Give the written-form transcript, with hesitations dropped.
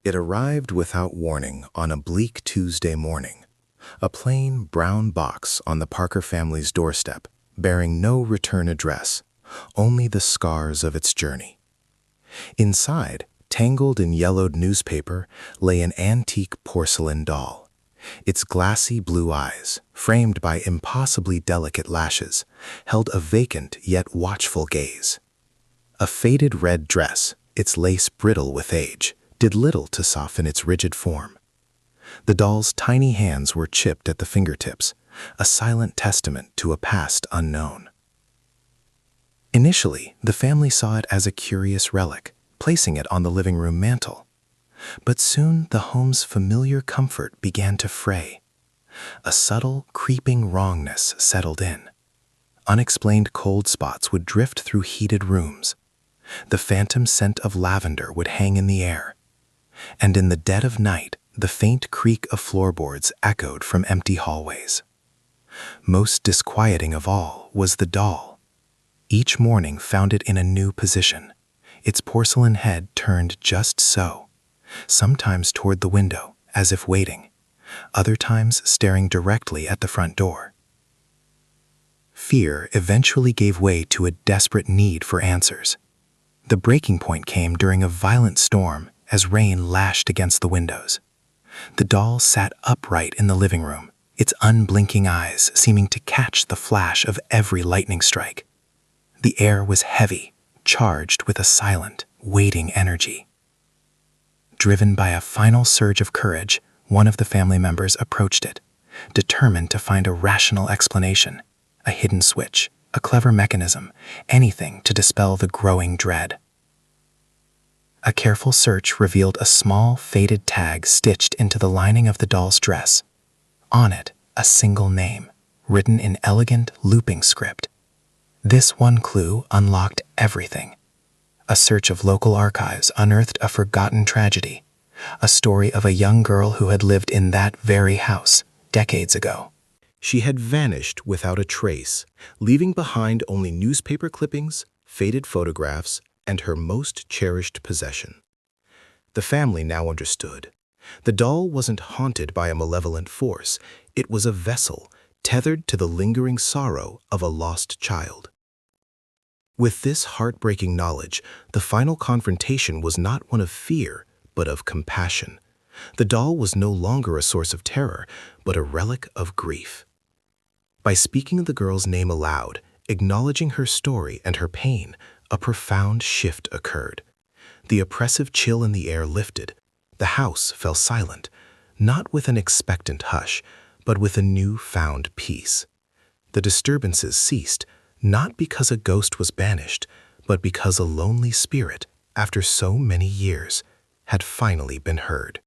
It arrived without warning on a bleak Tuesday morning. A plain, brown box on the Parker family's doorstep, bearing no return address, only the scars of its journey. Inside, tangled in yellowed newspaper, lay an antique porcelain doll. Its glassy blue eyes, framed by impossibly delicate lashes, held a vacant yet watchful gaze. A faded red dress, its lace brittle with age, did little to soften its rigid form. The doll's tiny hands were chipped at the fingertips, a silent testament to a past unknown. Initially, the family saw it as a curious relic, placing it on the living room mantel. But soon the home's familiar comfort began to fray. A subtle, creeping wrongness settled in. Unexplained cold spots would drift through heated rooms. The phantom scent of lavender would hang in the air. And in the dead of night, the faint creak of floorboards echoed from empty hallways. Most disquieting of all was the doll. Each morning found it in a new position, its porcelain head turned just so, sometimes toward the window, as if waiting, other times staring directly at the front door. Fear eventually gave way to a desperate need for answers. The breaking point came during a violent storm as rain lashed against the windows. The doll sat upright in the living room, its unblinking eyes seeming to catch the flash of every lightning strike. The air was heavy, charged with a silent, waiting energy. Driven by a final surge of courage, one of the family members approached it, determined to find a rational explanation, a hidden switch, a clever mechanism, anything to dispel the growing dread. A careful search revealed a small, faded tag stitched into the lining of the doll's dress. On it, a single name, written in elegant, looping script. This one clue unlocked everything. A search of local archives unearthed a forgotten tragedy, a story of a young girl who had lived in that very house decades ago. She had vanished without a trace, leaving behind only newspaper clippings, faded photographs, and her most cherished possession. The family now understood. The doll wasn't haunted by a malevolent force. It was a vessel tethered to the lingering sorrow of a lost child. With this heartbreaking knowledge, the final confrontation was not one of fear, but of compassion. The doll was no longer a source of terror, but a relic of grief. By speaking the girl's name aloud, acknowledging her story and her pain, a profound shift occurred. The oppressive chill in the air lifted. The house fell silent, not with an expectant hush, but with a new-found peace. The disturbances ceased, not because a ghost was banished, but because a lonely spirit, after so many years, had finally been heard.